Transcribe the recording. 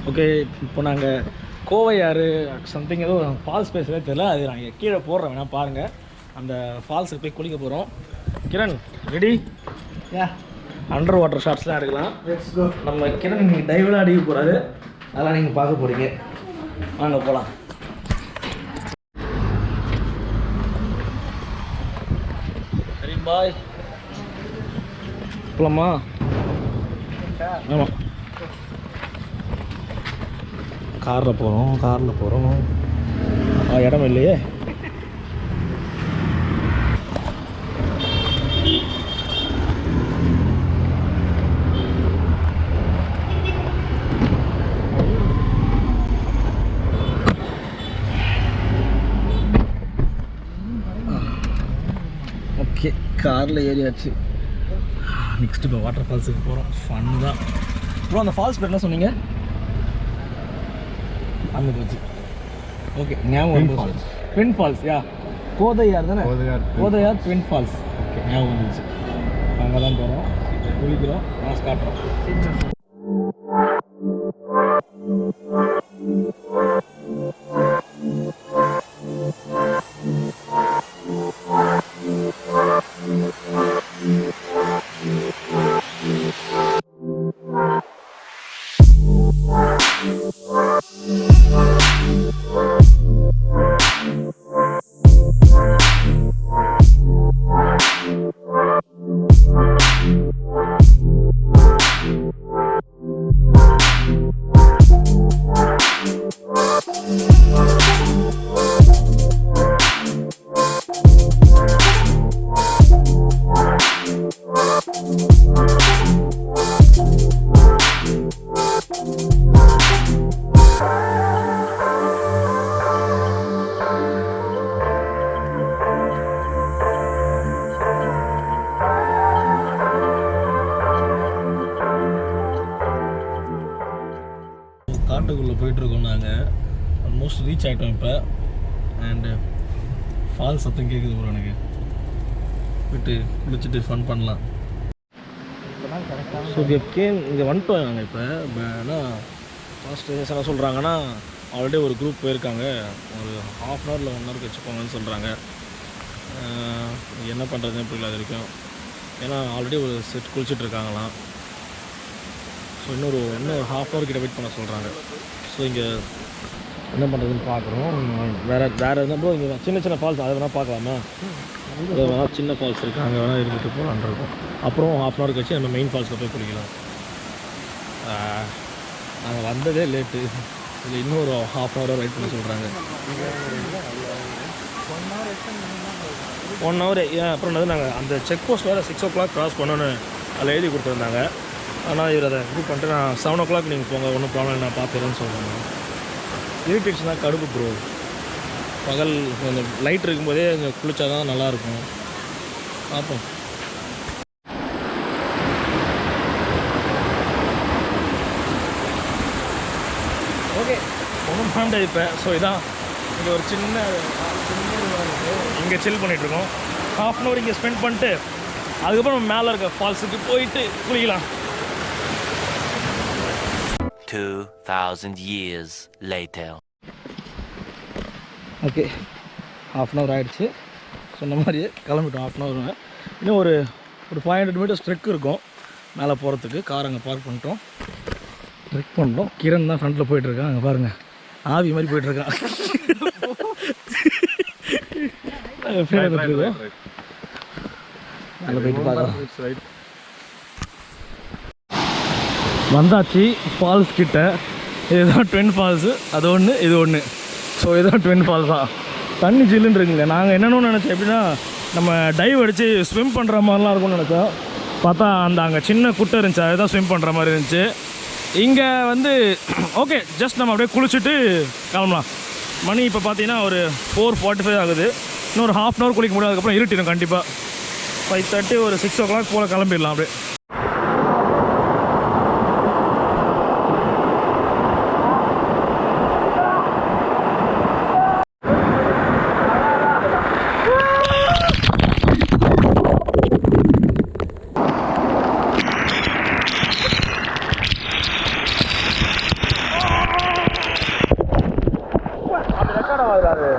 Okay, இப்போ நாங்கள் கோவையாறு something ஏதோ ஃபால்ஸ் பேசவே தெரியல, அது நாங்கள் கீழே போடுறோம், வேணால் பாருங்கள். அந்த ஃபால்ஸுக்கு போய் குளிக்க போகிறோம். கிரண் ரெடி? அண்டர் வாட்டர் ஷாட்ஸ்லாம் எடுக்கலாம். நம்ம கிரண் நீங்கள் டைவெலாம் அடிக்க போகிறாரு, அதெல்லாம் நீங்கள் பார்க்க போகிறீங்க. வாங்க போகலாம். சரி பாய், போகலாமா? ஆமாம், காரில் போகிறோம். இடம் இல்லையே. ஓகே, காரில் ஏறியாச்சு. நெக்ஸ்ட் இப்போ வாட்டர் ஃபால்ஸுக்கு போகிறோம். ஃபன் தான் ப்ரோ. அந்த ஃபால்ஸ் பேர் என்ன சொன்னீங்க? அங்கே போச்சு. ஓகே, ஞாபகம் ஃபால்ஸ், ட்வின் ஃபால்ஸ். யா, கோதையார் தானே? Kodayar twin falls. ஓகே, ஞாபகம் வந்துச்சு. அங்கே தான் போகிறோம், குளிக்கிறோம், மாஸ்க் காட்டுறோம். காட்டுக்குள்ளே போயிட்டுருக்கோம் நாங்கள். ஆல்மோஸ்ட் ரீச் ஆகிட்டோம் இப்போ. அண்டு ஃபால்ஸ் சத்தம் கேட்குது ப்ரோ. எனக்கு போய்ட்டு குளிச்சுட்டு ஃபன் பண்ணலாம். ஸோ இங்கே வந்துட்டோம் நாங்கள் இப்போ. ஆனால் ஃபர்ஸ்ட் என்ன சொல்கிறாங்கன்னா, ஆல்ரெடி ஒரு குரூப் போயிருக்காங்க, ஒரு ½ ஹவரில் 1 ஹவருக்கு வச்சுக்கோங்கன்னு சொல்கிறாங்க. என்ன பண்ணுறதுன்னு புரியல அது வரைக்கும். ஏன்னா ஆல்ரெடி ஒரு செட் குளிச்சுட்ருக்காங்களாம். ஸோ இன்னொரு ½ ஹவர் கிட்ட வெயிட் பண்ண சொல்கிறாங்க. ஸோ இங்கே என்ன பண்ணுறதுன்னு பார்க்குறோம். வேறு எதுனா ப்ரோ இங்கே சின்ன ஃபால்ஸ் அதை வேணால் பார்க்கலாமா? அது வேணால் சின்ன ஃபால்ஸ் இருக்குது, அங்கே வேணால் இருந்துட்டு போகலான் இருக்கும். அப்புறம் ½ ஹவர் கழிச்சு நம்ம மெயின் ஃபால்ஸில் போய் குளிக்கலாம். நாங்கள் வந்ததே லேட்டு, இதில் இன்னொரு ½ ஹவர் வெயிட் பண்ண சொல்கிறாங்க. 1 ஹவர். அப்புறம் என்னது, நாங்கள் அந்த செக் போஸ்ட் வேறு 6 o'clock க்ராஸ் பண்ணோன்னு அதில் எழுதி கொடுத்துருந்தாங்க. ஆனால் இவர் அதை இது பண்ணிட்டு நான் 7 o'clock நீங்கள் போங்க, ஒன்றும் ப்ராப்ளம் நான் பார்த்துறேன்னு சொல்கிறாங்க. இரிட்டேஷனாக கடுப்பு ப்ரோ. பகல் கொஞ்சம் லைட் இருக்கும்போதே இங்கே குளித்தா தான் நல்லாயிருக்கும். பார்ப்போம். ஓகே, ஒன்றும் பண்ண முடியாது இப்போ. ஸோ இதான் இங்கே ஒரு சின்ன இங்கே சில் பண்ணிகிட்ருக்கோம். ½ ஹவர் இங்கே ஸ்பெண்ட் பண்ணிட்டு அதுக்கப்புறம் நம்ம மேலே இருக்க ஃபால்ஸுக்கு போயிட்டு குளிக்கலாம். 2000 years later. ஓகே, ½ ஹவர் ஆகிடுச்சு. சொன்ன மாதிரியே கிளம்பிட்டோம். ½ ஹவர். இன்னும் ஒரு 500 மீட்டர்ஸ் ட்ரெக் இருக்கும் மேலே போகிறதுக்கு. கார் அங்கே பார்க் பண்ணிட்டோம், ட்ரெக் பண்ணிட்டோம். கிரண் தான் ஃப்ரண்ட்டில் போயிட்டுருக்கான். அங்கே பாருங்கள், ஆவி மாதிரி போயிட்டுருக்கான். அங்கே போயிட்டு பார்க்கலாம். வந்தாச்சு ஃபால்ஸ் கிட்ட. இதுதான் ட்வின் ஃபால்ஸு. அது ஒன்று, இது ஒன்று. ஸோ இதுதான் ட்வின் ஃபால்ஸ் தான். தண்ணி ஜில்லுன்னு இருக்குங்க. நாங்கள் என்னென்னு நினச்சோம் எப்படின்னா, நம்ம டைவ் அடித்து ஸ்விம் பண்ணுற மாதிரிலாம் இருக்கும்னு நினச்சோம். பார்த்தா அங்கே சின்ன குட்டை இருந்துச்சு, அதுதான் ஸ்விம் பண்ணுற மாதிரி இருந்துச்சு. இங்கே ஓகே, ஜஸ்ட் நம்ம அப்படியே குளிச்சுட்டு கிளம்பலாம். மணி இப்போ பார்த்தீங்கன்னா ஒரு 4:45 ஆகுது. இன்னொரு ½ ஹவர் குளிக்க முடியும். அதுக்கப்புறம் இருட்டிடும் கண்டிப்பாக. 5:30 ஒரு 6 o'clock போல் கிளம்பிடலாம் அப்படியே. அதில் அது